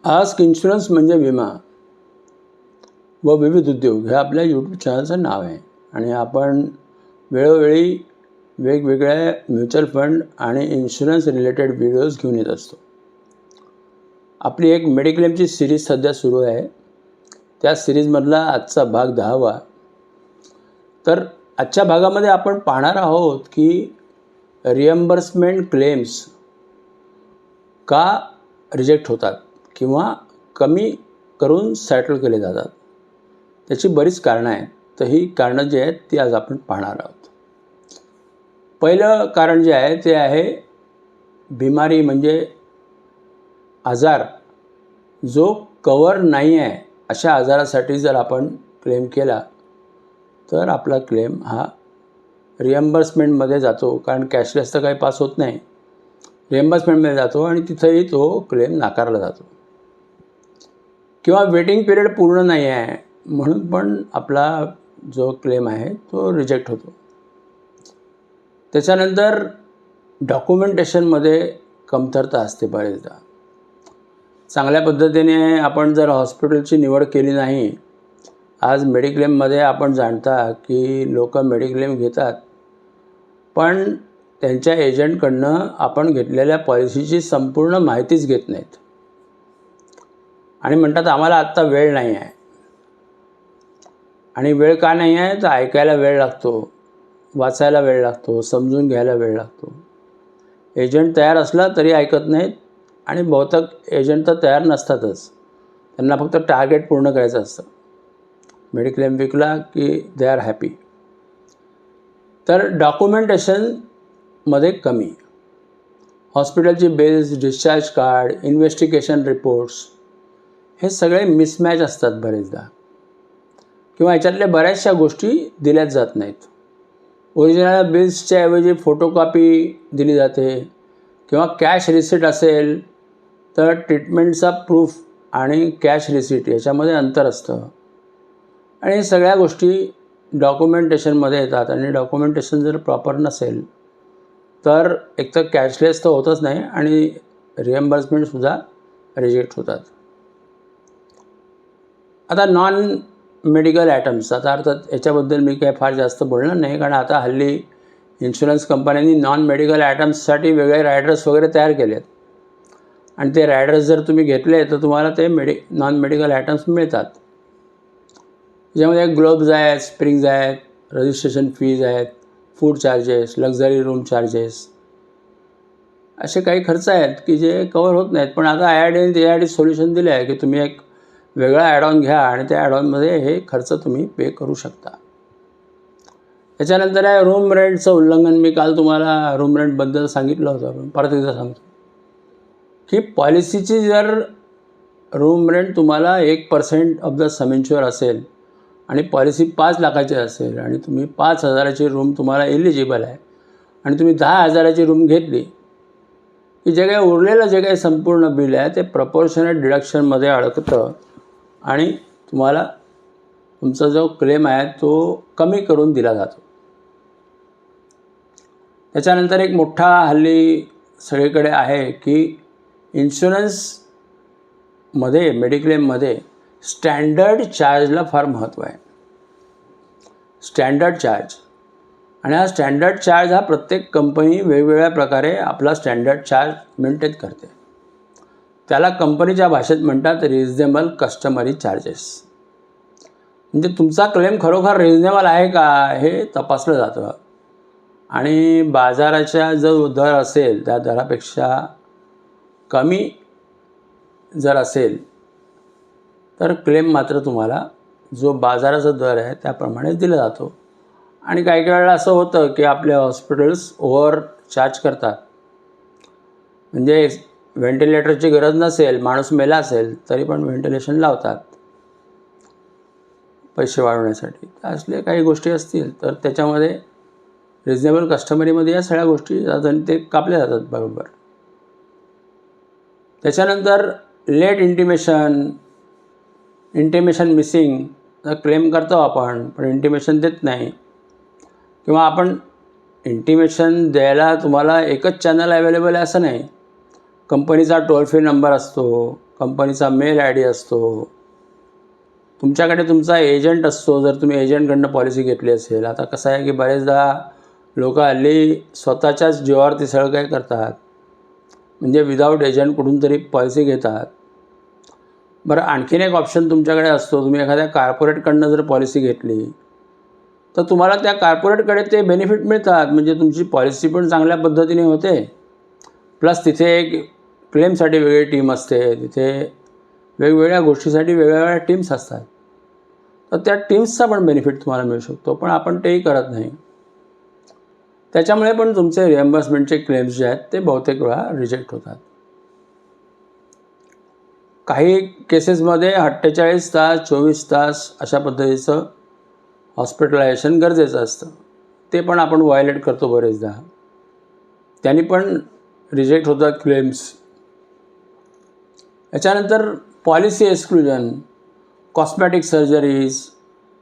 Ask insurance म्हणजे विमा व विविध उद्योग हे आपल्या यूट्यूब चॅनलचं नाव आहे आणि आपण वेळोवेळी वेगवेगळ्या म्युच्युअल फंड आणि इन्शुरन्स रिलेटेड व्हिडिओज घेऊन येत असतो. आपली एक मेडिक्लेमची सिरीज सध्या सुरू आहे. त्या सिरीजमधला आजचा भाग 10वा. तर आजच्या भागामध्ये आपण पाहणार आहोत की रिएम्बर्समेंट क्लेम्स का रिजेक्ट होतात किंवा कमी करून सेटल केले जातात. त्याची बरीच कारणं आहेत. तर ही कारणं जी आहेत ती आज आपण पाहणार आहोत. पहिलं कारण जे आहे ते आहे बिमारी म्हणजे आजार जो कवर नाही आहे अशा आजारासाठी जर आपण क्लेम केला तर आपला क्लेम हा रिएम्बर्समेंटमध्ये जातो. कारण कॅशलेस तर काही पास होत नाही. रिएम्बर्समेंटमध्ये जातो आणि तिथंही तो क्लेम नाकारला जातो. किंवा वेटिंग पिरियड पूर्ण नाही आहे म्हणून पण आपला जो क्लेम आहे तो रिजेक्ट होतो. त्याच्यानंतर डॉक्युमेंटेशनमध्ये कमतरता असते बरेचदा. चांगल्या पद्धतीने आपण जर हॉस्पिटलची निवड केली नाही. आज मेडिक्लेममध्ये आपण जाणता की लोक मेडिक्लेम घेतात पण त्यांच्या एजंटकडनं आपण घेतलेल्या पॉलिसीची संपूर्ण माहितीच घेत नाहीत आणि म्हणतात आम्हाला आत्ता वेळ नाही आहे. आणि वेळ का नाही आहे तर ऐकायला वेळ लागतो, वाचायला वेळ लागतो, समजून घ्यायला वेळ लागतो. एजंट तयार असला तरी ऐकत नाहीत आणि बहुतेक एजंट तर तयार नसतातच. त्यांना फक्त टार्गेट पूर्ण करायचं असतं. मेडिक्लेम विकला की दे आर हॅपी. तर डॉक्युमेंटेशनमध्ये कमी. हॉस्पिटलची bills, discharge card, investigation reports हे सगळे मिसमॅच असतात बरेचदा. किंवा याच्यातल्या बऱ्याचशा गोष्टी दिल्याच जात नाहीत. ओरिजिनल बिल्सच्या ऐवजी फोटोकॉपी दिली जाते किंवा कॅश रिसीट असेल तर ट्रीटमेंटचा प्रूफ आणि कॅश रिसीट याच्यामध्ये अंतर असतं. आणि हे सगळ्या गोष्टी डॉक्युमेंटेशनमध्ये येतात आणि डॉक्युमेंटेशन जर प्रॉपर नसेल तर एकतर कॅशलेस तर होतच नाही आणि रिएम्बर्समेंटसुद्धा रिजेक्ट होतात. आता नॉन मेडिकल आयटम्स, आता अर्थात याच्याबद्दल मी काही फार जास्त बोलणार नाही कारण आता हल्ली इन्शुरन्स कंपन्यांनी नॉन मेडिकल आयटम्ससाठी वेगळे रायडर्स वगैरे तयार केले आहेत आणि ते रायडर्स जर तुम्ही घेतले तर तुम्हाला ते नॉन मेडिकल आयटम्स मिळतात. ज्यामध्ये ग्लोव्ज आहेत, स्प्रिंग्ज आहेत, रजिस्ट्रेशन फीज आहेत, food charges, luxury room charges असे काही खर्च आहेत की जे कवर होत नाहीत. पण आता IRDAने त्यासाठी सोल्युशन दिले आहे की तुम्ही एक वेगळा ॲडऑन घ्या आणि त्या ॲडऑनमध्ये हे खर्च तुम्ही पे करू शकता. त्याच्यानंतर आहे रूम रेंटचं उल्लंघन. मी काल तुम्हाला रूम रेंटबद्दल सांगितलं होतं पण परत एकदा सांगतो की पॉलिसीची जर रूम रेंट तुम्हाला 1% ऑफ द सम इन्श्युअर असेल आणि पॉलिसी 5 लाखाची असेल आणि तुम्ही 5,000ची रूम तुम्हाला एलिजिबल आहे आणि तुम्ही 10,000ची रूम घेतली की जे काही उरलेलं जे काही संपूर्ण बिल आहे ते प्रपोर्शनेट डिडक्शनमध्ये अडकतं आणि तुम्हाला तुमचा जो क्लेम आहे तो कमी करून दिला जातो. त्याच्यानंतर एक मोठा हल्ली सगळीकडे आहे की इन्शुरन्समध्ये, मेडिक्लेममध्ये स्टँडर्ड चार्जला फार महत्त्व आहे. Standard charge. आणि हा स्टँडर्ड चार्ज हा प्रत्येक कंपनी वेगवेगळ्या प्रकारे आपला स्टँडर्ड चार्ज मेंटेन करते. त्याला कंपनीच्या भाषेत म्हणतात रिजनेबल कस्टमरी चार्जेस. म्हणजे तुमचा क्लेम खरोखर रिजनेबल आहे का हे तपासलं जातं आणि बाजाराच्या जो दर असेल त्या दरापेक्षा कमी जर असेल तर क्लेम मात्र तुम्हाला जो बाजाराचा दर आहे त्याप्रमाणे दिला जातो. आणि काही वेळेला असं होतं की आपले हॉस्पिटल्स ओव्हर चार्ज करतात. म्हणजे व्हेंटिलेटरची गरज नसेल, माणूस मेला असेल तरी पण व्हेंटिलेशन लावतात पैसे वाढवण्यासाठी. असले काही गोष्टी असतील तर त्याच्यामध्ये रिजनेबल कस्टमरीमध्ये या सगळ्या गोष्टी जातात आणि ते कापले जातात बरोबर. त्याच्यानंतर लेट इंटिमेशन मिसिंग. क्लेम करतो आपण पण इंटिमेशन देत नाही किंवा आपण इंटिमेशन द्यायला तुम्हाला एकच चॅनल अवेलेबल आहे असं नाही. कंपनीचा टोल फ्री नंबर असतो, कंपनीचा मेल आय डी असतो, तुमच्याकडे तुमचा एजंट असतो जर तुम्ही एजंटकडनं पॉलिसी घेतली असेल. आता कसं आहे की बरेचदा लोक हल्ली स्वतःच्याच जीवावरती सगळं काय करतात, म्हणजे विदाऊट एजंट कुठून तरी पॉलिसी घेतात. बरं, आणखीन एक ऑप्शन तुमच्याकडे असतो, तुम्ही एखाद्या कॉर्पोरेटकडनं जर पॉलिसी घेतली तर तुम्हाला त्या कॉर्पोरेटकडे ते बेनिफिट मिळतात, म्हणजे तुमची पॉलिसी पण चांगल्या पद्धतीने होते, प्लस तिथे एक क्लेमसाठी वेगळी टीम असते, तिथे वेगवेगळ्या गोष्टीसाठी वेगवेगळ्या टीम्स असतात. तर त्या टीम्सचा पण बेनिफिट तुम्हाला मिळू शकतो, पण आपण तेही करत नाही. त्याच्यामुळे पण तुमचे रिएम्बर्समेंटचे क्लेम्स जे आहेत ते बहुतेक वेळा रिजेक्ट होतात. काही केसेसमध्ये 48 तास 24 तास अशा पद्धतीचं हॉस्पिटलायझेशन गरजेचं असतं, ते पण आपण व्हायलेट करतो बरेचदा, त्यांनी पण रिजेक्ट होतात क्लेम्स. याच्यानंतर policy exclusion, cosmetic surgeries,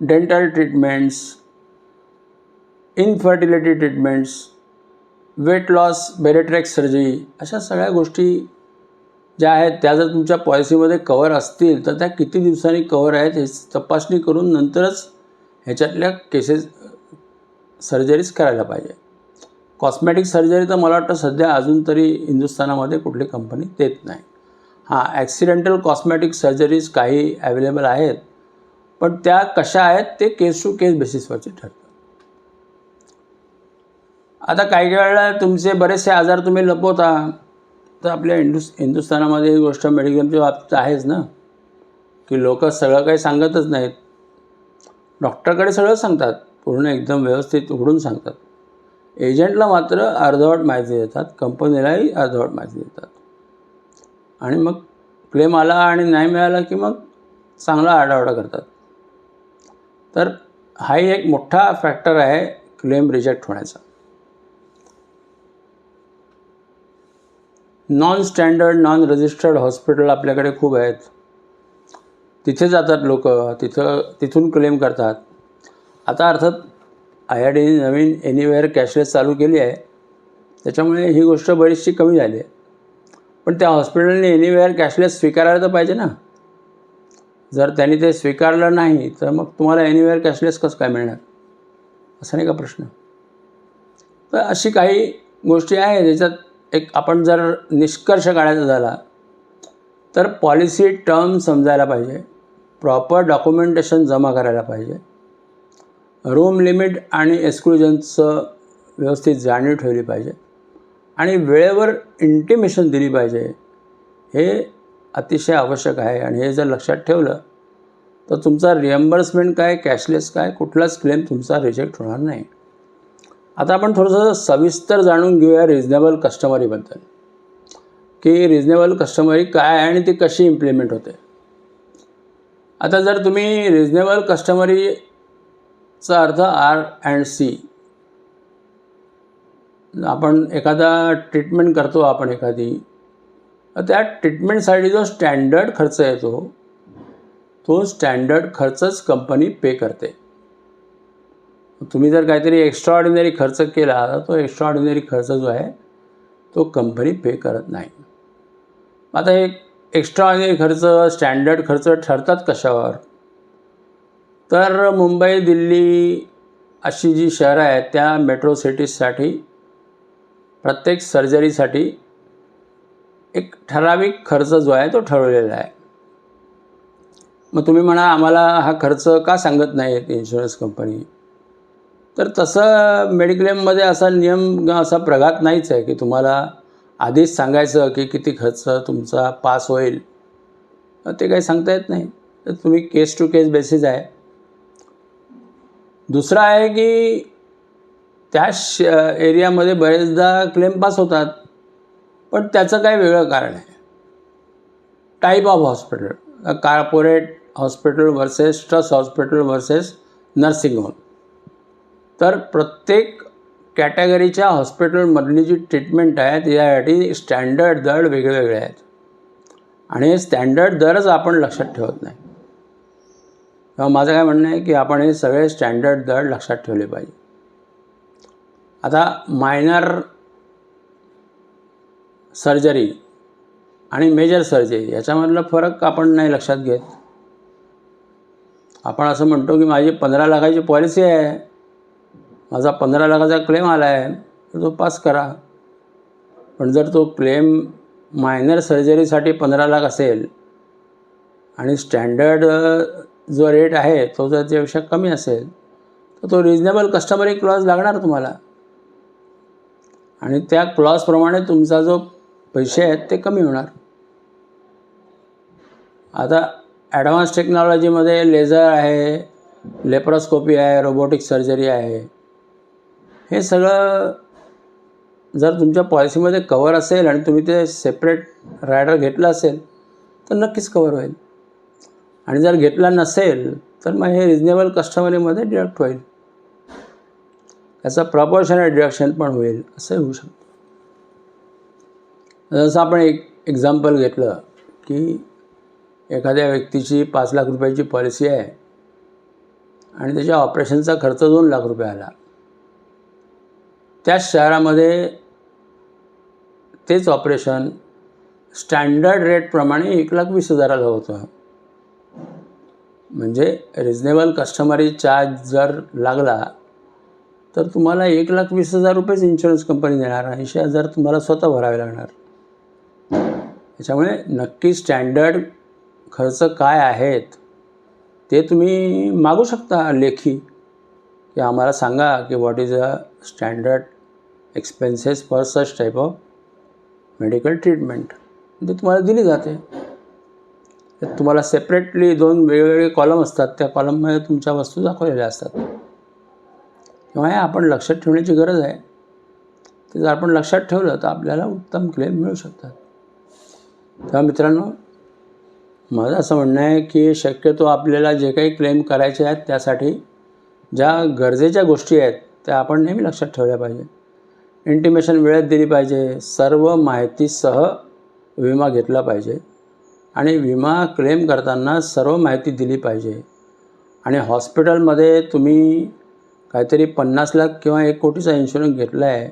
dental treatments, infertility treatments, weight loss bariatric surgery, अशा सगळ्या गोष्टी ज्या आहेत त्या जर तुमच्या पॉलिसीमध्ये कवर असतील तर त्या किती दिवसांनी कवर आहेत हे तपासणी करून नंतरच ह्याच्यातल्या केसेस सर्जरीज करायला पाहिजे. कॉस्मॅटिक सर्जरी तर मला वाटतं सध्या अजून तरी हिंदुस्थानामध्ये कुठली कंपनी देत नाही. हां, ॲक्सिडेंटल कॉस्मॅटिक सर्जरीज काही ॲवेलेबल आहेत, पण त्या कशा आहेत ते केस टू केस बेसिसवरती ठरतं. आता काही वेळेला तुमचे बरेचसे आजार तुम्ही लपवता, तर आपल्या हिंदुस्थानामध्ये ही गोष्ट मेडिक्लेमच्या बाबतीत आहेच ना, की लोक सगळं काही सांगतच नाहीत. डॉक्टरकडे सगळं सांगतात, पूर्ण एकदम व्यवस्थित उघडून सांगतात. एजंटला मात्र अर्धवट माहिती देतात, कंपनीलाही अर्धवट माहिती देतात, आणि मग क्लेम आला आणि नाही मिळाला की मग चांगला आरडाओरडा करतात. तर हाही एक मोठा फॅक्टर आहे क्लेम रिजेक्ट होण्याचा. Non standard non registered hospital आपल्याकडे खूप आहेत, तिथे जातात लोक, तिथून क्लेम करतात. आता अर्थात IRDA नवीन एनिवेअर कॅशलेस चालू केली आहे, त्याच्यामुळे ही गोष्ट बरीचशी कमी झाली आहे. पण त्या हॉस्पिटलने एनिवेअर कॅशलेस स्वीकारायला तर पाहिजे ना. जर त्यांनी ते स्वीकारलं नाही तर मग तुम्हाला एनिवेअर कॅशलेस कसं काय मिळणार, असा नाही का प्रश्न. तर अशी काही गोष्टी आहेत ज्याच्यात एक आपण जर निष्कर्ष काढायचा झाला तर पॉलिसी टर्म समजायला पाहिजे, प्रॉपर डॉक्युमेंटेशन जमा करायला पाहिजे, रूम लिमिट आणि एक्सक्लुजनचं व्यवस्थित जाणीव ठेवली पाहिजे, आणि वेळेवर इंटिमेशन दिली पाहिजे. हे अतिशय आवश्यक आहे, आणि हे जर लक्षात ठेवलं तर तुमचा रिएम्बर्समेंट काय, कॅशलेस काय, कुठलाच क्लेम तुमचा रिजेक्ट होणार नाही. आता आपण थोडंसं सविस्तर जाणून घेऊया रिजनेबल कस्टमरीबद्दल, की रिजनेबल कस्टमरी काय आहे आणि ती कशी इम्प्लिमेंट होते. आता जर तुम्ही रिजनेबल कस्टमरीचा अर्थ R&C, आपण एखादा ट्रीटमेंट करतो आपण एखादी, त्या ट्रीटमेंटसाठी जो स्टँडर्ड खर्च येतो तो स्टँडर्ड खर्चच कंपनी पे करते. तुम्ही जर काहीतरी एक्स्ट्राऑर्डिनरी खर्च केला तर तो एक्स्ट्राऑर्डिनरी खर्च जो आहे तो कंपनी पे करत नाही. आता हे एक्स्ट्राऑर्डिनरी खर्च स्टँडर्ड खर्च ठरतात कशावर, तर मुंबई दिल्ली अशी जी शहरं आहेत त्या मेट्रो सिटीजसाठी प्रत्येक सर्जरीसाठी एक ठराविक खर्च जो आहे तो ठरवलेला आहे. मग तुम्ही म्हणा आम्हाला हा खर्च का सांगत नाहीत इन्शुरन्स कंपनी, तर तसं मेडिक्लेममध्ये असा नियम असा प्रघात नाहीच आहे की तुम्हाला आधीच सांगायचं की किती खर्च तुमचा पास होईल, ते काही सांगता येत नाही. तर तुम्ही केस टू केस बेसिस आहे. दुसरं आहे की त्या एरियामध्ये बरेचदा क्लेम पास होतात, पण त्याचं काय वेगळं कारण आहे. Type of hospital, corporate hospital versus trust hospital versus nursing home. तर प्रत्येक कॅटेगरीच्या हॉस्पिटलमधली जी ट्रीटमेंट आहे त्यासाठी स्टँडर्ड दर वेगवेगळे आहेत, आणि हे स्टँडर्ड दरच आपण लक्षात ठेवत नाही. तेव्हा माझं काय म्हणणं आहे की आपण हे सगळे स्टँडर्ड दर लक्षात ठेवले पाहिजे. आता मायनर सर्जरी आणि मेजर सर्जरी याच्यामधला फरक आपण नाही लक्षात घेत. आपण असं म्हणतो की माझी 15 लाखाची पॉलिसी आहे, माझा 15 लाखाचा क्लेम आला आहे, तर तो पास करा. पण जर तो क्लेम मायनर सर्जरीसाठी 15 लाख असेल आणि स्टँडर्ड जो रेट आहे तो जर त्यापेक्षा कमी असेल तर तो रिजनेबल कस्टमरी क्लॉज लागणार तुम्हाला, आणि त्या क्लॉजप्रमाणे तुमचा जो पैसे आहेत ते कमी होणार. आता ॲडव्हान्स टेक्नॉलॉजीमध्ये लेझर आहे, लेप्रोस्कोपी आहे, रोबोटिक सर्जरी आहे. हे सगळं जर तुमच्या पॉलिसीमध्ये कवर असेल आणि तुम्ही ते सेपरेट रायडर घेतलं असेल तर नक्कीच कवर होईल, आणि जर घेतला नसेल तर मग हे रिजनेबल कस्टमरीमध्ये डिडक्ट होईल. त्याचं प्रपोर्शनल डिडक्शन पण होईल, असं होऊ शकतं. जसं आपण एक एक्झाम्पल घेतलं की एखाद्या व्यक्तीची 5 लाख रुपयाची पॉलिसी आहे आणि त्याच्या ऑपरेशनचा खर्च 2 लाख रुपये आला. त्याच शहरामध्ये तेच ऑपरेशन स्टँडर्ड रेटप्रमाणे 1,20,000ला होतं. म्हणजे रिजनेबल कस्टमरी चार्ज जर लागला तर तुम्हाला 1,20,000 रुपयेच इन्शुरन्स कंपनी देणार, 80,000 तुम्हाला स्वतः भरावे लागणार. त्याच्यामुळे नक्की स्टँडर्ड खर्च काय आहेत ते तुम्ही मागू शकता लेखी, की आम्हाला सांगा की what is a standard expenses for such type of medical treatment. ते तुम्हाला दिली जाते. त्यात तुम्हाला सेपरेटली 2 वेगवेगळे कॉलम असतात, त्या कॉलममध्ये तुमच्या वस्तू दाखवलेल्या असतात. तेव्हा हे आपण लक्षात ठेवण्याची गरज आहे. ते जर आपण लक्षात ठेवलं तर आपल्याला उत्तम क्लेम मिळू शकतात. तेव्हा मित्रांनो, माझं असं म्हणणं आहे की शक्यतो आपल्याला जे काही क्लेम करायचे आहेत त्यासाठी ज्या गरजेच्या गोष्टी आहेत त्या आपण नेहमी लक्षात ठेवल्या पाहिजे. इंटिमेशन वेळेत दिली पाहिजे, सर्व माहितीसह विमा घेतला पाहिजे, आणि विमा क्लेम करताना सर्व माहिती दिली पाहिजे. आणि हॉस्पिटलमध्ये तुम्ही काहीतरी 50 लाख किंवा 1 कोटीचा इन्शुरन्स घेतला आहे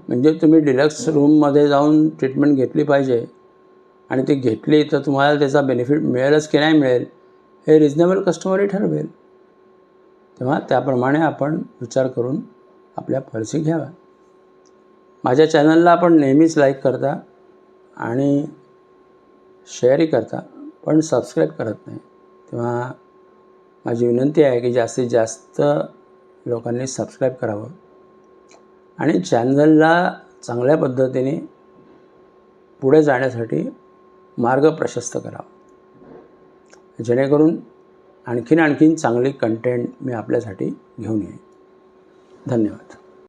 म्हणजे तुम्ही डिलक्स रूममध्ये जाऊन ट्रीटमेंट घेतली पाहिजे, आणि ती घेतली तर तुम्हाला त्याचा बेनिफिट मिळेलच की नाही मिळेल हे रिजनेबल कस्टमरी ठरवेल. तेव्हा त्याप्रमाणे आपण विचार करून आपल्या पॉलिसी घ्याव्या. माझ्या चॅनलला आपण नेहमीच लाईक करता आणि शेअरही करता, पण सबस्क्राईब करत नाही. तेव्हा माझी विनंती आहे की जास्तीत जास्त लोकांनी सबस्क्राईब करावं आणि चॅनलला चांगल्या पद्धतीने पुढे जाण्यासाठी मार्ग प्रशस्त करावा, जेणेकरून आणखीन चांगली कंटेंट मी आपल्यासाठी घेऊन येईन. धन्यवाद.